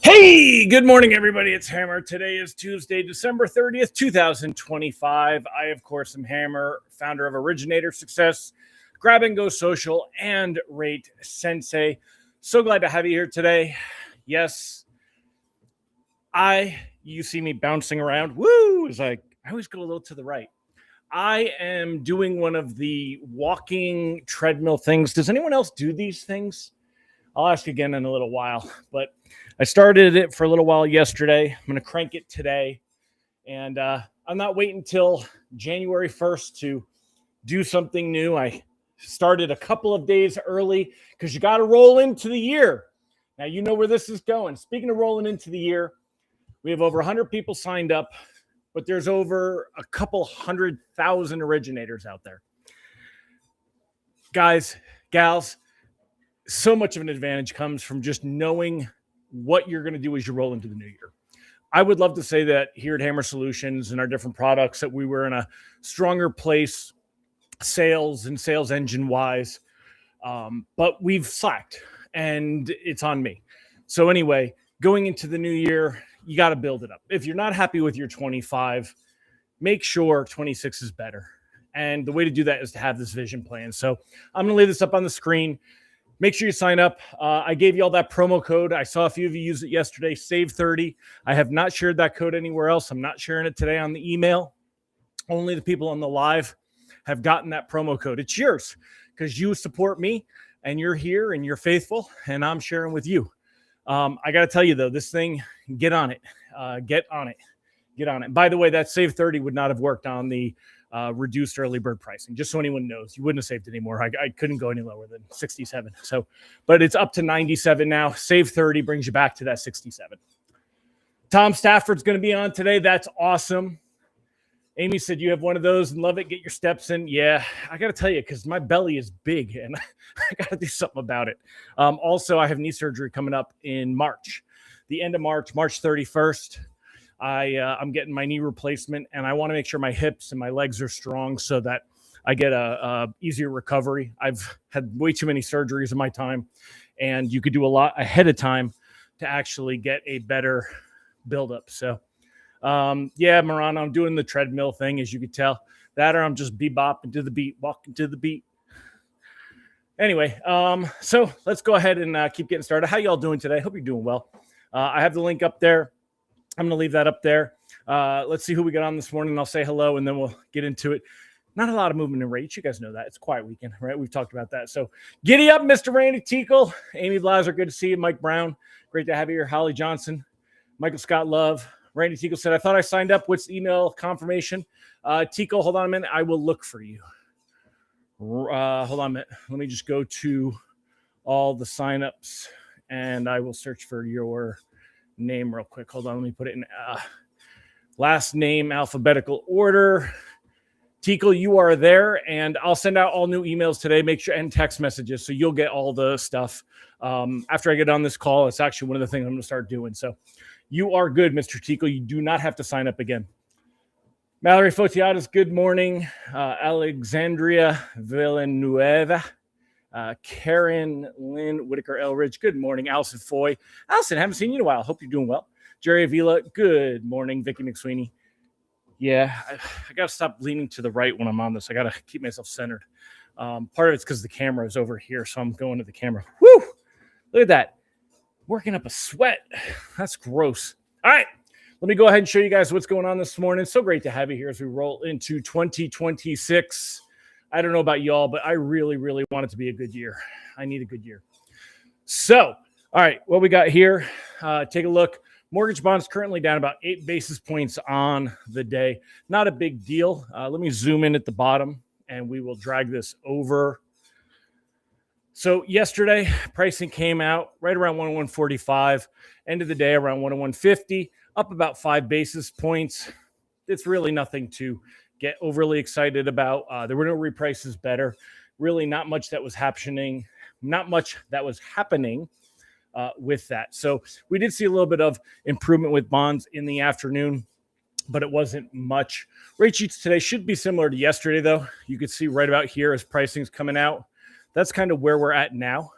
Hey, good morning, everybody. It's Hammer. Today is Tuesday, December 30th, 2025. I, of course, am Hammer, founder of Originator Success, Grab and Go Social, and Rate Sensei. So glad to have you here today. Yes, you see me bouncing around. Woo! It's like, I always go a little to the right. I am doing one of the walking treadmill things. Does anyone else do these things? I'll ask again in a little while, but I started it for a little while yesterday. I'm going to crank it today, and I'm not waiting until January 1st to do something new. I started a couple of days early because you got to roll into the year. Now, you know where this is going. Speaking of rolling into the year, we have over 100 people signed up, but there's over a couple 100,000 originators out there. Guys, gals, so much of an advantage comes from just knowing what you're going to do as you roll into the new year. I would love to say that here at Hammer Solutions and our different products that we were in a stronger place sales and sales engine wise, but we've slacked and it's on me. So anyway, going into the new year, you got to build it up. If you're not happy with your 25, make sure 26 is better. And the way to do that is to have this vision plan. So I'm going to lay this up on the screen. Make sure you sign up. I gave you all that promo code. I saw a few of you use it yesterday, SAVE30. I have not shared that code anywhere else. I'm not sharing it today on the email. Only the people on the live have gotten that promo code. It's yours because you support me and you're here and you're faithful and I'm sharing with you. I got to tell you, though, this thing, get on it. Get on it. Get on it. By the way, that SAVE30 would not have worked on the reduced early bird pricing, just so anyone knows. You wouldn't have saved anymore. I couldn't go any lower than 67. So, but it's up to 97 now. SAVE30 brings you back to that 67. Tom Stafford's going to be on today. That's awesome. Amy said you have one of those and love it. Get your steps in. Yeah, I got to tell you, because my belly is big and I got to do something about it. Also, I have knee surgery coming up in March, the end of March, March 31st. I'm getting my knee replacement, and I want to make sure my hips and my legs are strong so that I get a easier recovery. I've had way too many surgeries in my time, and you could do a lot ahead of time to actually get a better buildup. So, yeah, Marana, I'm doing the treadmill thing, as you could tell. That or I'm just bebopping to the beat, walking to the beat. Anyway, so let's go ahead and keep getting started. How y'all doing today? Hope you're doing well. I have the link up there. I'm going to leave that up there. Let's see who we got on this morning. I'll say hello, and then we'll get into it. Not a lot of movement in rates. You guys know that. It's a quiet weekend, right? We've talked about that. So giddy up, Mr. Randy Teakle. Amy Blaser, good to see you. Mike Brown, great to have you here. Holly Johnson, Michael Scott Love. Randy Teakle said, I thought I signed up. What's email confirmation? Teakle, hold on a minute. I will look for you. Hold on a minute. Let me just go to all the signups, and I will search for your name real quick. Hold on, let me put it in last name alphabetical order. Teakle, you are there, and I'll send out all new emails today. Make sure, and text messages, so you'll get all the stuff after I get on this call. It's actually one of the things I'm going to start doing. So you are good, Mr. Teakle. You do not have to sign up again. Mallory Fotiadas, good morning. Alexandria Villanueva. Karen Lynn Whitaker Elridge, good morning. Allison Foy. Allison, haven't seen you in a while. Hope you're doing well. Jerry Avila, good morning. Vicky McSweeney. Yeah, I got to stop leaning to the right when I'm on this. I got to keep myself centered. Part of it's because the camera is over here, so I'm going to the camera. Woo! Look at that. Working up a sweat. That's gross. All right. Let me go ahead and show you guys what's going on this morning. So great to have you here as we roll into 2026. I don't know about y'all, but I really, really want it to be a good year. I need a good year. So, all right, what we got here, take a look. Mortgage bonds currently down about 8 basis points on the day. Not a big deal. Let me zoom in at the bottom, and we will drag this over So yesterday, pricing came out right around 101.45. End of the day around 101.50, up about 5 basis points. It's really nothing to get overly excited about. There were no reprices better. Really, not much that was happening. Not much that was happening with that. So we did see a little bit of improvement with bonds in the afternoon, but it wasn't much. Rate sheets today should be similar to yesterday, though. You could see right about here as pricing's coming out. That's kind of where we're at now.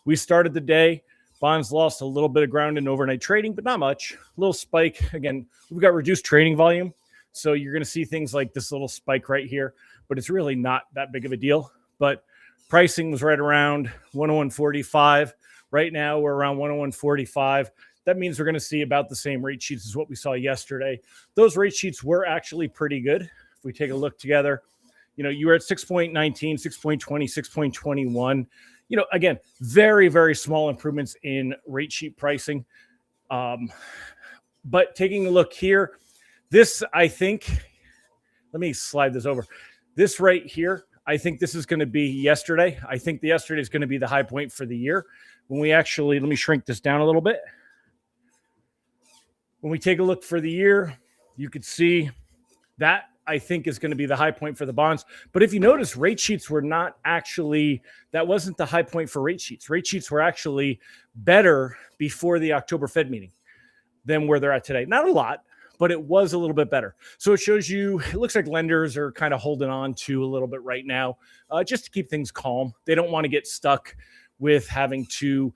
We started the day. Bonds lost a little bit of ground in overnight trading, but not much. A little spike. Again, we've got reduced trading volume. So you're going to see things like this little spike right here, but it's really not that big of a deal. But pricing was right around 101.45. Right now, we're around 101.45. That means we're going to see about the same rate sheets as what we saw yesterday. Those rate sheets were actually pretty good. If we take a look together, you were at 6.19, 6.20, 6.21. Again, very, very small improvements in rate sheet pricing. But taking a look here, this, I think, let me slide this over. This right here, I think this is going to be yesterday. I think the yesterday is going to be the high point for the year. When we actually, let me shrink this down a little bit. When we take a look for the year, you could see that I think is going to be the high point for the bonds. But if you notice, rate sheets were not actually, that wasn't the high point for rate sheets. Rate sheets were actually better before the October Fed meeting than where they're at today. Not a lot, but it was a little bit better. So it shows you, it looks like lenders are kind of holding on to a little bit right now, just to keep things calm. They don't want to get stuck with having to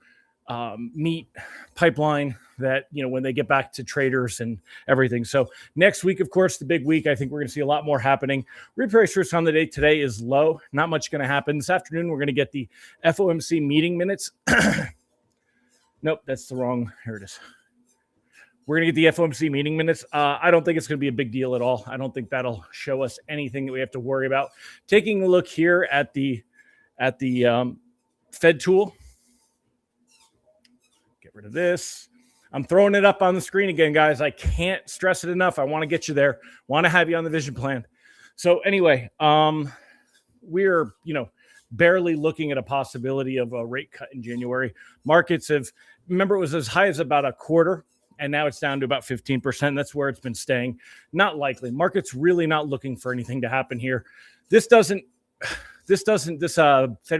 meet pipeline that, when they get back to traders and everything. So next week, of course, the big week, I think we're going to see a lot more happening. Reprice risk on the day today is low. Not much going to happen. This afternoon, we're going to get the FOMC meeting minutes. Nope, that's the wrong. Here it is. We're going to get the FOMC meeting minutes. I don't think it's going to be a big deal at all. I don't think that'll show us anything that we have to worry about. Taking a look here at the Fed tool. Get rid of this. I'm throwing it up on the screen again, guys. I can't stress it enough. I want to get you there. Want to have you on the vision plan. So anyway, we're, barely looking at a possibility of a rate cut in January. Markets have, remember, it was as high as about a quarter, and now it's down to about 15%. That's where it's been staying. Not likely. Market's really not looking for anything to happen here. This Fed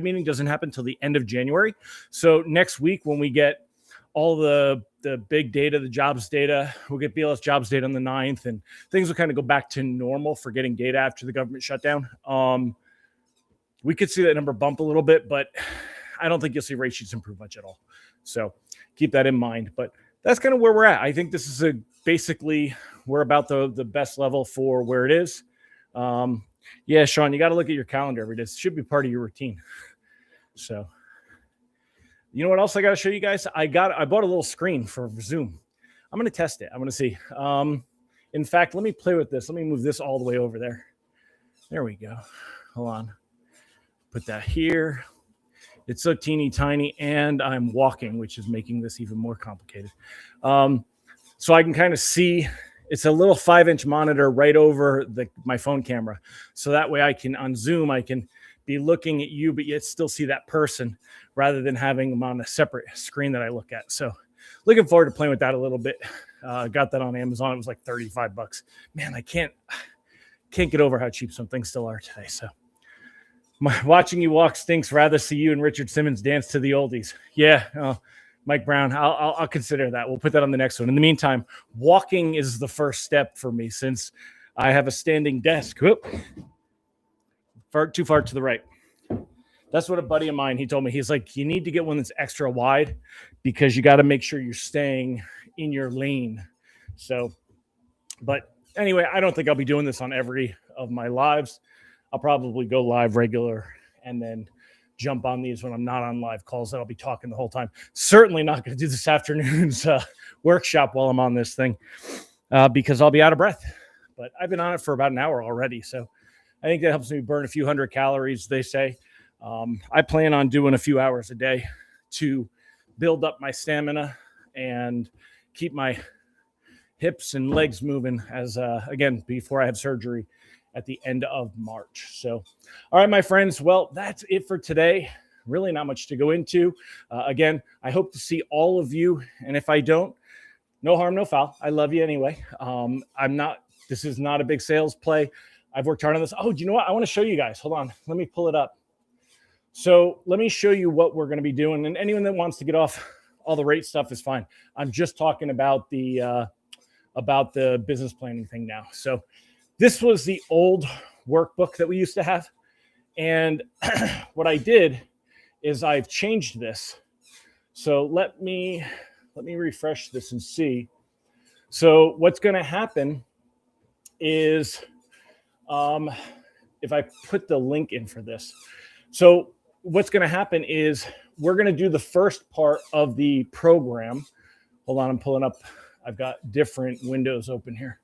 meeting doesn't happen until the end of January. So next week, when we get all the big data, the jobs data, we'll get BLS jobs data on the 9th, and things will kind of go back to normal for getting data after the government shutdown. We could see that number bump a little bit, but I don't think you'll see rate sheets improve much at all. So keep that in mind. But that's kind of where we're at. I think this is basically we're about the best level for where it is. Yeah, Sean, you got to look at your calendar every day. It should be part of your routine. So, you know what else I got to show you guys? I bought a little screen for Zoom. I'm going to test it. I'm going to see. In fact, let me play with this. Let me move this all the way over there. There we go. Hold on. Put that here. It's so teeny tiny, and I'm walking, which is making this even more complicated. So I can kind of see. It's a little 5-inch monitor right over my phone camera. So that way I can, on Zoom, I can be looking at you, but yet still see that person rather than having them on a separate screen that I look at. So looking forward to playing with that a little bit. Got that on Amazon. It was like $35. Man, I can't get over how cheap some things still are today. So watching you walk stinks. Rather see you and Richard Simmons dance to the oldies. Yeah. Mike Brown, I'll consider that. We'll put that on the next one. In the meantime, walking is the first step for me since I have a standing desk. Whoop. Too far to the right. That's what a buddy of mine, he told me. He's like, you need to get one that's extra wide because you got to make sure you're staying in your lane. So, but anyway, I don't think I'll be doing this on every of my lives. I'll probably go live regular and then jump on these when I'm not on live calls that I'll be talking the whole time. Certainly not going to do this afternoon's workshop while I'm on this thing because I'll be out of breath. But I've been on it for about an hour already. So I think that helps me burn a few hundred calories, they say. I plan on doing a few hours a day to build up my stamina and keep my hips and legs moving as, again, before I have surgery at the end of March. So, all right, my friends. Well, that's it for today. really not much to go into. Again, I hope to see all of you. And if I don't, no harm, no foul. I love you anyway. This is not a big sales play. I've worked hard on this. Oh, do you know what? I want to show you guys. Hold on. Let me pull it up. So let me show you what we're going to be doing. And anyone that wants to get off all the rate stuff is fine. I'm just talking about the business planning thing now. So this was the old workbook that we used to have. And what I did is I've changed this. So let me refresh this and see. So what's going to happen is if I put the link in for this. So what's going to happen is we're going to do the first part of the program. Hold on, I'm pulling up. I've got different windows open here.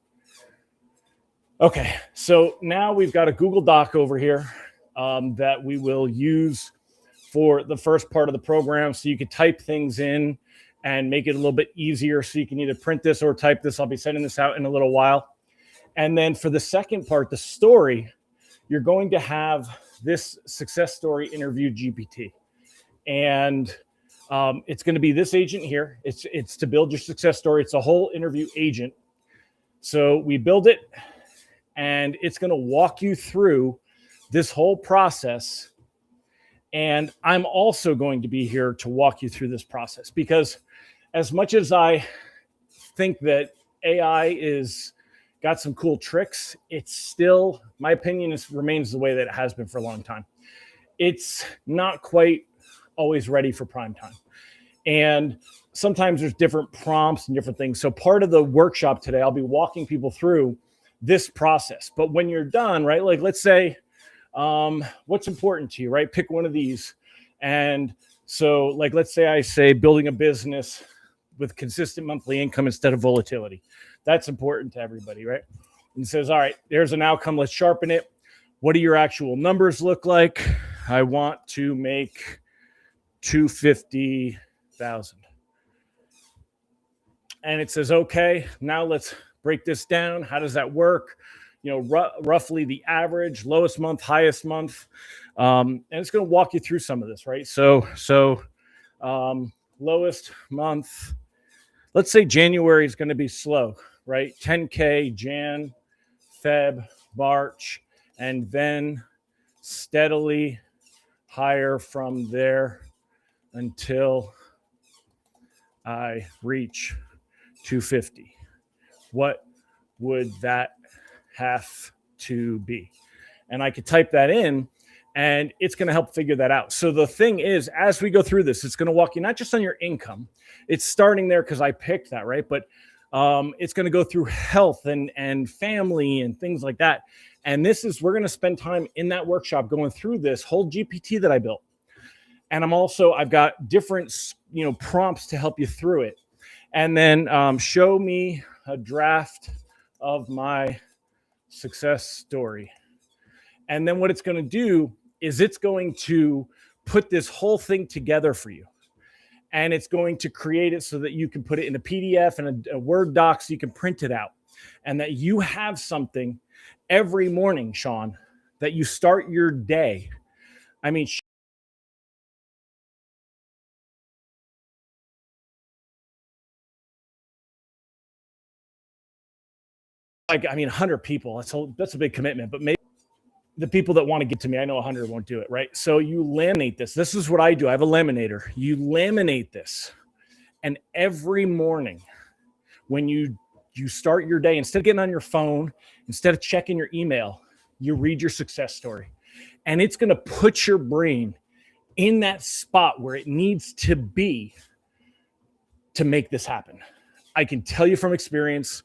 Okay, so now we've got a Google Doc over here that we will use for the first part of the program. So you could type things in and make it a little bit easier. So you can either print this or type this. I'll be sending this out in a little while. And then for the second part, the story, you're going to have this success story interview GPT. And it's going to be this agent here. It's to build your success story. It's a whole interview agent. So we build it, and it's going to walk you through this whole process. And I'm also going to be here to walk you through this process, because as much as I think that AI is got some cool tricks, it's still, my opinion remains the way that it has been for a long time. It's not quite always ready for prime time. And sometimes there's different prompts and different things. So part of the workshop today, I'll be walking people through this process. But when you're done, right, like let's say, what's important to you, right? Pick one of these. And so like, let's say I say building a business with consistent monthly income instead of volatility. That's important to everybody, right? And it says, all right, there's an outcome. Let's sharpen it. What do your actual numbers look like? I want to make $250,000. And it says, okay, now let's break this down. How does that work? You know, roughly the average, lowest month, highest month. And it's going to walk you through some of this, right? So lowest month, let's say January is going to be slow, right? 10K, Jan, Feb, March, and then steadily higher from there until I reach 250. What would that have to be? And I could type that in, and it's going to help figure that out. So the thing is, as we go through this, it's going to walk you not just on your income. It's starting there because I picked that, right? But it's going to go through health and family and things like that. And we're going to spend time in that workshop going through this whole GPT that I built. And I've got different, prompts to help you through it. And then show me a draft of my success story. And then what it's going to do is it's going to put this whole thing together for you. And it's going to create it so that you can put it in a PDF and a Word doc so you can print it out. And that you have something every morning, Sean, that you start your day. I mean, like, 100 people, that's a big commitment, but maybe the people that want to get to me, I know 100 won't do it, right? So you laminate this. This is what I do. I have a laminator. You laminate this. And every morning when you start your day, instead of getting on your phone, instead of checking your email, you read your success story. And it's going to put your brain in that spot where it needs to be to make this happen. I can tell you from experience,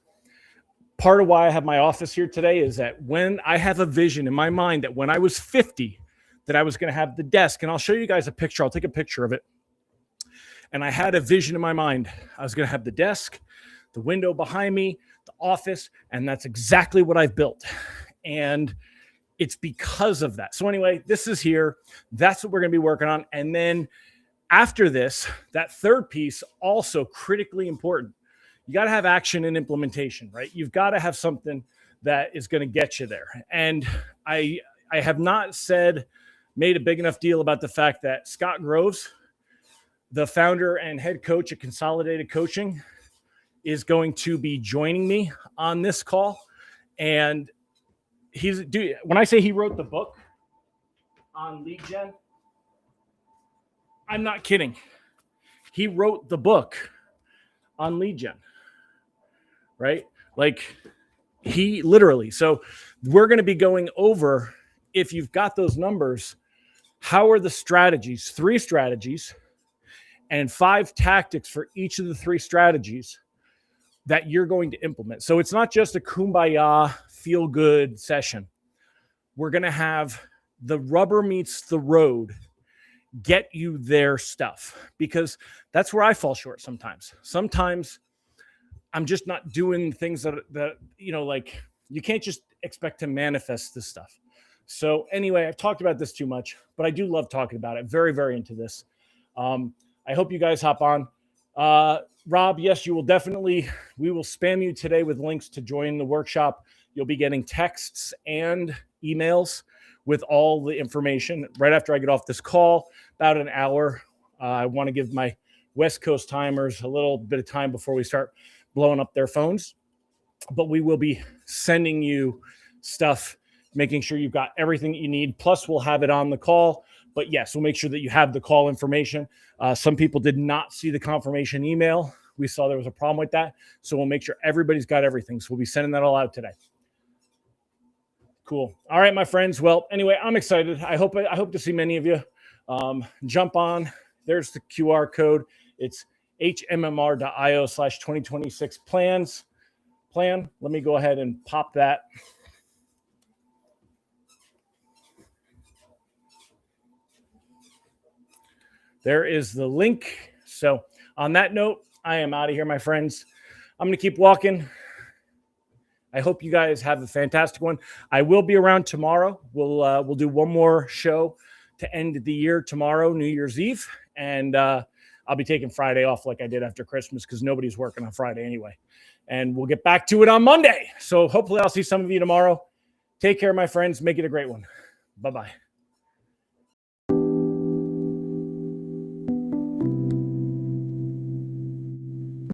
part of why I have my office here today is that when I have a vision in my mind that when I was 50, that I was going to have the desk, and I'll show you guys a picture. I'll take a picture of it. And I had a vision in my mind. I was going to have the desk, the window behind me, the office, and that's exactly what I've built. And it's because of that. So anyway, this is here. That's what we're going to be working on. And then after this, that third piece, also critically important. You got to have action and implementation, right? You've got to have something that is going to get you there. And I have not said made a big enough deal about the fact that Scott Groves, the founder and head coach at Consolidated Coaching, is going to be joining me on this call. And when I say he wrote the book on lead gen, I'm not kidding. He wrote the book on lead gen, right? Like he literally. So we're going to be going over, if you've got those numbers, how are the strategies, 3 strategies and 5 tactics for each of the 3 strategies that you're going to implement. So it's not just a kumbaya, feel good session. We're going to have the rubber meets the road, get you their stuff, because that's where I fall short sometimes. Sometimes I'm just not doing things that like you can't just expect to manifest this stuff. So anyway, I've talked about this too much, but I do love talking about it. Very, very into this. I hope you guys hop on. Rob, yes, you will definitely, we will spam you today with links to join the workshop. You'll be getting texts and emails with all the information right after I get off this call, about an hour. I want to give my West Coast timers a little bit of time before we start blowing up their phones. But we will be sending you stuff, making sure you've got everything that you need. Plus, we'll have it on the call. But yes, we'll make sure that you have the call information. Some people did not see the confirmation email. We saw there was a problem with that. So we'll make sure everybody's got everything. So we'll be sending that all out today. Cool. All right, my friends. Well, anyway, I'm excited. I hope to see many of you. Jump on. There's the QR code. It's hmmr.io/2026 plan. Let me go ahead and pop that. There is the link. So on that note, I am out of here, my friends. I'm going to keep walking. I hope you guys have a fantastic one. I will be around tomorrow. We'll do one more show to end the year tomorrow, New Year's Eve. And I'll be taking Friday off like I did after Christmas because nobody's working on Friday anyway. And we'll get back to it on Monday. So hopefully I'll see some of you tomorrow. Take care, my friends. Make it a great one. Bye-bye.